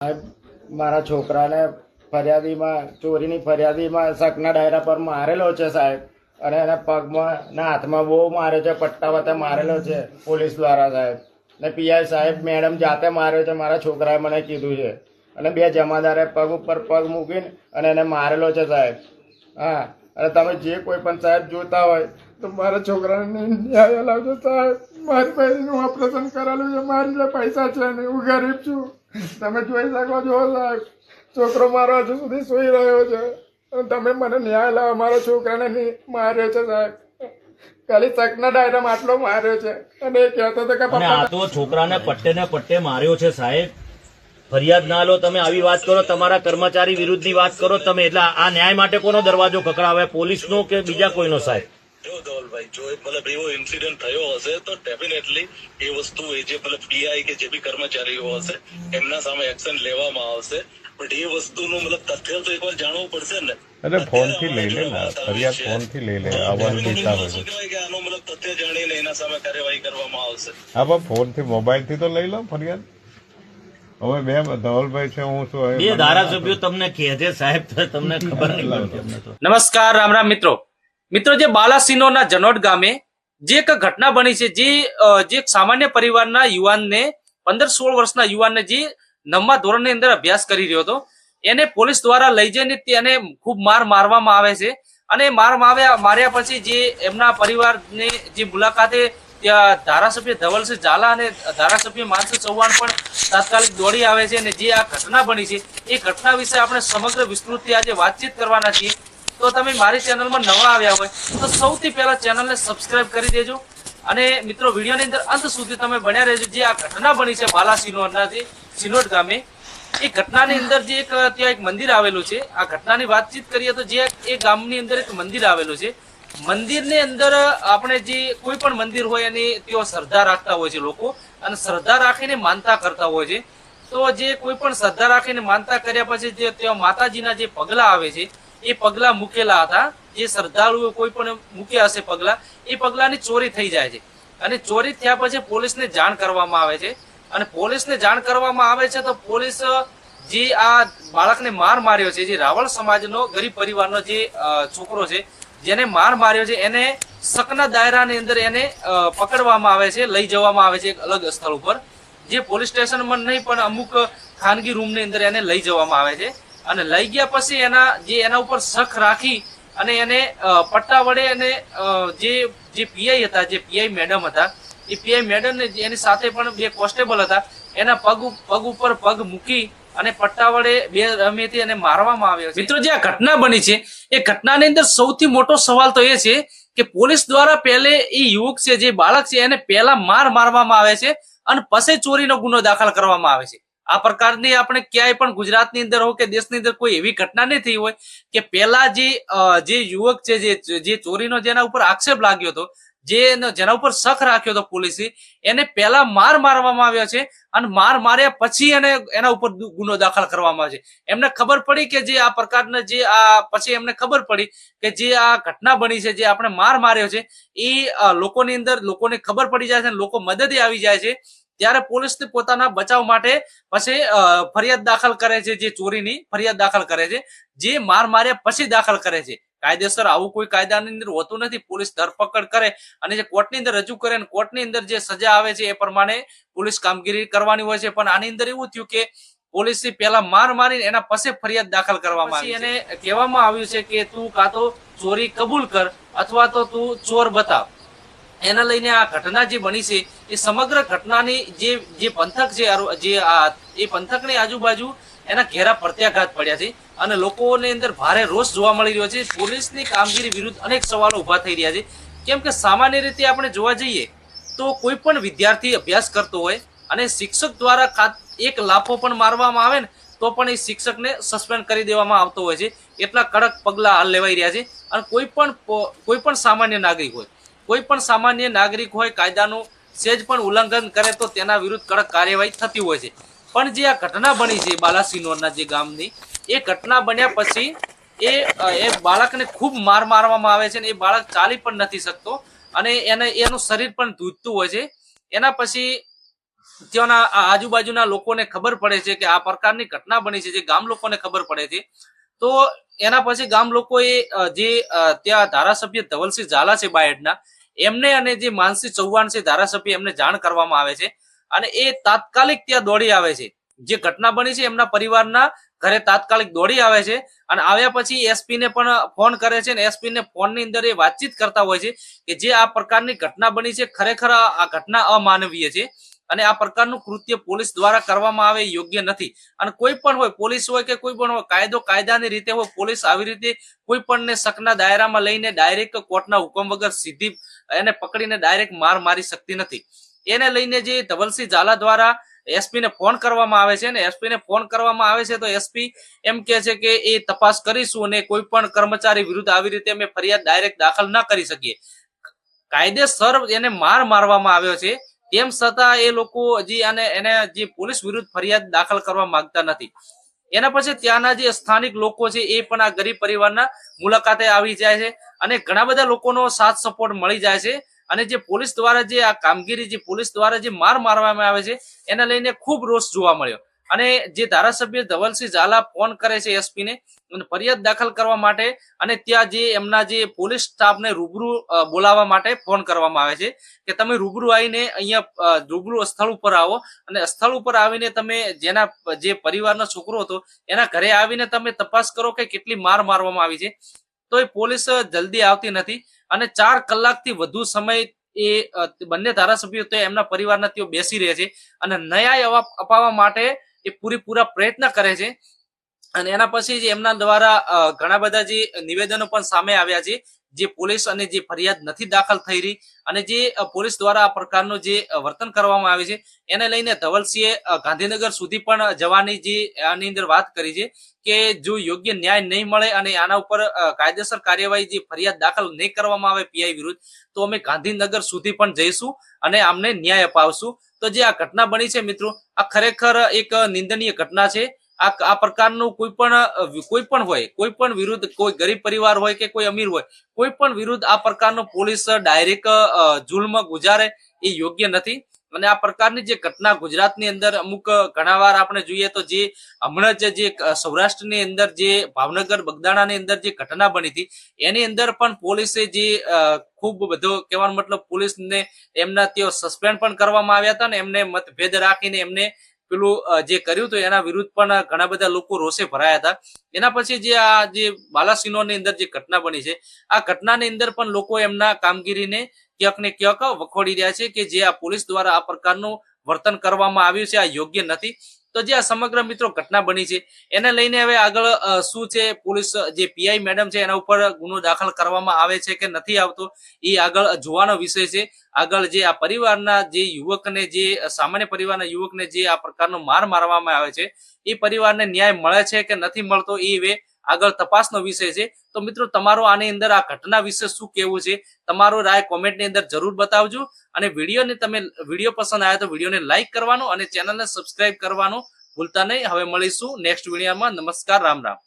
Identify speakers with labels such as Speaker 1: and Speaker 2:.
Speaker 1: મારા છોકરાને ફરિયાદીમાં ચોરીની ફરિયાદીમાં શકના ડાયરા પર મારેલો છે સાહેબ, અને એને પગમાં ને હાથમાં બહુ માર્યો છે, પટ્ટા વતે મારેલો છે પોલીસ દ્વારા સાહેબ. ને પીઆઈ સાહેબ મેડમ જાતે માર્યો છે, મારા છોકરાએ મને કીધું છે. અને બે જમાદારે પગ ઉપર પગ મૂકીને અને એને મારેલો છે સાહેબ. હા, અને તમે જે કોઈ પણ સાહેબ જોતા હોય તો મારા છોકરાને ન્યાય લાવજો સાહેબ. મારી બહેનનું ઓપરેશન કરેલું છે, મારી જે પૈસા છે ને હું ગરીબ છું. તમે જોઈ શકો છો સાહેબ, છોકરો મારો હજુ સુધી સૂઈ રહ્યો છે. તમે મને ન્યાય લાવો, મારા છોકરાને માર્યો છે સાહેબ. ખાલી શકના ડાયરામાં આટલો માર્યો છે. અને એ કહેતો હતો કે
Speaker 2: આ તો છોકરાને પટ્ટે ને પટ્ટે માર્યો છે સાહેબ. ફરિયાદ ના લો, તમે આવી વાત કરો, તમારા કર્મચારી વિરુદ્ધની વાત કરો તમે. એટલે આ ન્યાય માટે કોનો દરવાજો ખખડાવે, પોલીસનો કે બીજા કોઈનો સાહેબ?
Speaker 3: જો ધવલભાઈ, જો મતલબ એવો ઇન્સિડન્ટ થયો હશે તો ડેફિનેટલી એ વસ્તુ એ જે મતલબ પીઆઈ કે જે બી કર્મચારીઓ હશે એમના સામે એક્શન લેવામાં આવશે. બટ એ વસ્તુનું મતલબ તથ્ય તો એકવાર જાણવું પડશે ને.
Speaker 4: અરે ફોન થી લઈ લે ને, ફરિયાદ ફોન થી લઈ લે. આવવાનું દેતા હોય
Speaker 3: શું કહેવાય કે આનો મતલબ તથ્ય જાણીને એના સામે કાર્યવાહી કરવામાં આવશે.
Speaker 4: હા, ફોન થી મોબાઈલ થી તો લઈ લો ફરિયાદ. હવે બે ધવલભાઈ છે, હું શું
Speaker 2: બે ધારાસભ્યો તમને કહે છે સાહેબ, તો તમને ખબર નહીં પડતી અમને તો.
Speaker 5: નમસ્કાર, રામ રામ મિત્રો. જે બાલાસિનોરના જનોટ ગામે જે એક ઘટના બની છે, જે એક સામાન્ય પરિવારના યુવાનને 15-16 વર્ષના યુવાનને જે 9મા ધોરણની અંદર અભ્યાસ કરી રહ્યો હતો, એને પોલીસ દ્વારા લઈ જઈને તેને ખૂબ મારવામાં આવે છે. અને માર્યા પછી જે એમના પરિવારને જે મુલાકાતે ત્યાં ધારાસભ્ય ધવલસિંહ ઝાલા અને ધારાસભ્ય માનસી ચૌહાણ પણ તાત્કાલિક દોડી આવે છે. અને જે આ ઘટના બની છે એ ઘટના વિશે આપણે સમગ્ર વિસ્તૃતથી આજે વાતચીત કરવાના છીએ. તો તમે મારી ચેનલમાં નવા આવ્યા હોય તો સૌથી પહેલા ચેનલને સબસ્ક્રાઇબ કરી દેજો. અને મિત્રો, વિડીયોની અંદર અંત સુધી તમે બન્યા રહેજો. જે આ ઘટના બની છે બાલાસિનોરના જે સિનોટ ગામે, એ ઘટનાની અંદર જે ત્યાં એક મંદિર આવેલું છે. આ ઘટનાની વાતચીત કરીએ તો જે એ ગામની અંદર એક મંદિર આવેલું છે. મંદિરની અંદર આપણે જે કોઈ પણ મંદિર હોય એની તેઓ શ્રદ્ધા રાખતા હોય છે લોકો, અને શ્રદ્ધા રાખીને માનતા કરતા હોય છે. તો જે કોઈ પણ શ્રદ્ધા રાખીને માનતા કર્યા પછી જે ત્યાં માતાજીના જે પગલા આવે છે એ પગલા મૂકેલા હતા. જે શ્રદ્ધાળુઓ કોઈ પણ મૂક્યા હશે પગલા, એ પગલાની ચોરી થઈ જાય છે. અને ચોરી થયા પછી પોલીસને જાણ કરવામાં આવે છે. અને પોલીસને જાણ કરવામાં આવે છે તો પોલીસ જે આ બાળકને માર્યો છે, જે રાવળ સમાજનો ગરીબ પરિવારનો જે છોકરો છે જેને માર્યો છે, એને શકના દાયરાની અંદર એને પકડવામાં આવે છે, લઈ જવામાં આવે છે એક અલગ સ્થળ ઉપર. જે પોલીસ સ્ટેશનમાં નહીં પણ અમુક ખાનગી રૂમની અંદર એને લઈ જવામાં આવે છે. અને લઈ ગયા પછી એના ઉપર શક રાખી અને એને પટ્ટા વડે અને જે પીઆઈ હતા, જે પીઆઈ મેડમ હતા, એ પીઆઈ મેડમ ને એની સાથે પણ 2 કોન્સ્ટેબલ હતા, એના પગ ઉપર પગ મૂકી અને પટ્ટા વડે બે રમેથી એને મારવામાં આવ્યો છે. મિત્રો, જે આ ઘટના બની છે એ ઘટનાની અંદર સૌથી મોટો સવાલ તો એ છે કે પોલીસ દ્વારા પહેલે એ યુવક છે, જે બાળક છે, એને પહેલા મારવામાં આવે છે અને પછી ચોરીનો ગુનો દાખલ કરવામાં આવે છે. આ પ્રકારની આપણે ક્યાંય પણ ગુજરાતની અંદર હોય કે દેશની અંદર કોઈ એવી ઘટના નહીં થઈ હોય કે પહેલા જે યુવક છે, જે ચોરીનો જેના ઉપર આક્ષેપ લાગ્યો હતો, જેના ઉપર શક રાખ્યો હતો પોલીસે, એને પહેલા મારવામાં આવ્યો છે. અને માર્યા પછી એના ઉપર ગુનો દાખલ કરવામાં આવે છે. એમને ખબર પડી કે જે આ પ્રકારના પછી એમને ખબર પડી કે જે આ ઘટના બની છે, જે આપણે માર્યો છે, એ લોકોને ખબર પડી જાય છે, લોકો મદદે આવી જાય છે. ત્યારે પોલીસ પોતાના બચાવ માટે પછી ફરિયાદ દાખલ કરે છે, જે ચોરીની ફરિયાદ દાખલ કરે છે, જે માર્યા પછી દાખલ કરે છે. કાયદેસર આવું કોઈ કાયદાની અંદર હોતું નથી. પોલીસ ધરપકડ કરે અને જે કોર્ટની અંદર રજૂ કરે, કોર્ટની અંદર જે સજા આવે છે એ પ્રમાણે પોલીસ કામગીરી કરવાની હોય છે. પણ આની અંદર એવું થયું કે પોલીસે પહેલા મારીને એના પછી ફરિયાદ દાખલ કરવામાં આવી. એને કહેવામાં આવ્યું છે કે તું કાં તો ચોરી કબૂલ કર અથવા તો તું ચોર બતાવ. એના લઈને આ ઘટના જે બની છે એ સમગ્ર ઘટનાની જે પંથક છે, એ પંથકની આજુબાજુ એના ઘેરા પ્રત્યાઘાત પડ્યા છે. અને લોકોની અંદર ભારે રોષ જોવા મળી રહ્યો છે. પોલીસની કામગીરી વિરુદ્ધ અનેક સવાલો ઉભા થઈ રહ્યા છે. કેમ કે સામાન્ય રીતે આપણે જોવા જઈએ તો કોઈ પણ વિદ્યાર્થી અભ્યાસ કરતો હોય અને શિક્ષક દ્વારા એક લાફો પણ મારવામાં આવે ને તો પણ એ શિક્ષકને સસ્પેન્ડ કરી દેવામાં આવતો હોય છે. એટલા કડક પગલા હાલ લેવાઈ રહ્યા છે. અને કોઈ પણ સામાન્ય નાગરિક હોય કાયદાનું સેજ પણ ઉલ્લંઘન કરે તો તેના વિરુદ્ધ કડક કાર્યવાહી થતી હોય છે. પણ જે આ ઘટના બની છે બાલાસિનોરના જે ગામની, એ ઘટના બન્યા પછી એ બાળકને ખૂબ મારવામાં આવે છે. અને એ બાળક ચાલી પણ નથી શકતો અને એનું શરીર પણ ધ્રુજતું હોય છે. એના પછી ત્યાંના આજુબાજુના લોકોને ખબર પડે છે કે આ પ્રકારની ઘટના બની છે, જે ગામ લોકોને ખબર પડે છે, તો એના પછી ગામ લોકોએ ત્યાં ધારાસભ્ય ધવલસિંહ ઝાલા છે બાયડના, એમને અને જે માનસિંહ ચૌહાણ છે ધારાસભ્ય, એમને જાણ કરવામાં આવે છે અને એ તાત્કાલિક ત્યાં દોડી આવે છે. જે ઘટના બની છે એમના પરિવારના ઘરે તાત્કાલિક દોડી આવે છે અને આવ્યા પછી એસપી ને પણ ફોન કરે છે અને એસપી ને ફોન ની અંદર એ વાતચીત કરતા હોય છે કે જે આ પ્રકારની ઘટના બની છે ખરેખર આ ઘટના અમાનવીય છે અને આ પ્રકારનું કૃત્ય પોલીસ દ્વારા કરવામાં આવે યોગ્ય નથી. અને કોઈ પણ હોય, પોલીસ હોય કે કોઈ પણ હોય, કાયદો કાયદાની રીતે હોય. પોલીસ આવી રીતે કોઈ પણ ને શકના દાયરામાં લઈને ડાયરેક્ટ કોર્ટના હુકમ વગર સીધી એને પકડીને ડાયરેક્ટ મારી શકતી નથી. એને લઈને જે ધવલસિંહ ઝાલા દ્વારા એસપી ને ફોન કરવામાં આવે છે ને એસપી ને ફોન કરવામાં આવે છે તો એસપી એમ કે છે કે એ તપાસ કરીશું અને કોઈ પણ કર્મચારી વિરુદ્ધ આવી રીતે અમે ફરિયાદ ડાયરેક્ટ દાખલ ના કરી શકીએ. કાયદેસર એને મારવામાં આવ્યો છે, તેમ છતાં એ લોકો હજી એને જે પોલીસ વિરુદ્ધ ફરિયાદ દાખલ કરવા માંગતા નથી. એના પછી ત્યાંના જે સ્થાનિક લોકો છે એ પણ આ ગરીબ પરિવારના મુલાકાતે આવી જાય છે અને ઘણા બધા લોકોનો સાથ સપોર્ટ મળી જાય છે. અને જે પોલીસ દ્વારા જે આ કામગીરી, જે પોલીસ દ્વારા જે મારવામાં આવે છે એને લઈને ખૂબ રોષ જોવા મળ્યો. અને જે ધારાસભ્ય ધવલસિંહ ઝાલા ફોન કરે છે એસપી ને ફરિયાદ દાખલ કરવા માટે અને ત્યાં જે એમના જે પોલીસ સ્ટાફને રૂબરૂ બોલાવવા માટે ફોન કરવામાં આવે છે કે તમે રૂબરૂ આવીને અહીંયા રૂબરૂ સ્થળ ઉપર આવો અને સ્થળ ઉપર આવીને તમે જેના જે પરિવારનો છોકરો હતો એના ઘરે આવીને તમે તપાસ કરો કે કેટલી મારવામાં આવી છે. તો એ પોલીસ જલ્દી આવતી નથી અને 4 કલાકથી વધુ સમય એ બંને ધારાસભ્યો તો એમના પરિવારના તેઓ બેસી રહે છે અને ન્યાય અપાવવા માટે એ પૂરેપૂરા પ્રયત્ન કરે છે. અને એના પછી જે એમના દ્વારા ઘણા બધા જે નિવેદનો પણ સામે આવ્યા છે, જે પોલીસ અને જે ફરિયાદ નથી દાખલ થઈ રહી અને જે પોલીસ દ્વારા આ પ્રકારનું જે વર્તન કરવામાં આવે છે એને લઈને ધવલસિંહે ગાંધીનગર સુધી પણ જવાની જે આની અંદર વાત કરી છે કે જો યોગ્ય ન્યાય નહીં મળે અને આના ઉપર કાયદેસર કાર્યવાહી, જે ફરિયાદ દાખલ નહીં કરવામાં આવે પીઆઈ વિરુદ્ધ, તો અમે ગાંધીનગર સુધી પણ જઈશું અને અમને ન્યાય અપાવશું. તો જે આ ઘટના બની છે મિત્રો, આ ખરેખર એક નિંદનીય ઘટના છે. આ પ્રકારનું કોઈ પણ હોય, કોઈ પણ વિરુદ્ધ, કોઈ ગરીબ પરિવાર હોય કે કોઈ અમીર હોય, કોઈ પણ વિરુદ્ધ આ પ્રકારનું પોલીસ ડાયરેક્ટ જુલ્મ ગુજારે એ યોગ્ય નથી. અને આ પ્રકારની જે ઘટના ગુજરાતની અંદર અમુક ઘણા વાર આપણે જોઈએ તો જે હમણાં જ જે સૌરાષ્ટ્રની અંદર જે ભાવનગર બગદાણાની અંદર જે ઘટના બની હતી એની અંદર પણ પોલીસે જે ખૂબ બધો કહેવાનો મતલબ પોલીસને એમના તેઓ સસ્પેન્ડ પણ કરવામાં આવ્યા હતા ને એમને મતભેદ રાખીને એમને પેલું જે કર્યું હતું એના વિરુદ્ધ પણ ઘણા બધા લોકો રોષે ભરાયા હતા. એના પછી જે આ જે બાલાસિનોરની અંદર જે ઘટના બની છે, આ ઘટનાની અંદર પણ લોકો એમના કામગીરીને ક્યાંક ને ક્યાંક વખોડી રહ્યા છે કે જે આ પોલીસ દ્વારા આ પ્રકારનું વર્તન કરવામાં આવ્યું છે આ યોગ્ય નથી. તો જે આ સમગ્ર મિત્રો ઘટના બની છે એને લઈને હવે આગળ શું છે, પોલીસ જે પીઆઈ મેડમ છે એના ઉપર ગુનો દાખલ કરવામાં આવે છે કે નથી આવતો એ આગળ જોવાનો વિષય છે. આગળ જે આ પરિવારના જે યુવકને, જે સામાન્ય પરિવારના યુવકને જે આ પ્રકારનો મારવામાં આવે છે એ પરિવારને ન્યાય મળે છે કે નથી મળતો એ હવે આગળ તપાસનો વિષય છે. તો મિત્રો તમારો આની અંદર આ ઘટના વિશે શું કહેવું છે, તમારો રાય કોમેન્ટની અંદર જરૂર બતાવજો. અને વિડીયો પસંદ આવે તો વિડીયોને લાઈક કરવાનો અને ચેનલને સબસ્ક્રાઇબ કરવાનું ભૂલતા નહીં. હવે મળીશું નેક્સ્ટ વિડીયોમાં. નમસ્કાર, રામ રામ.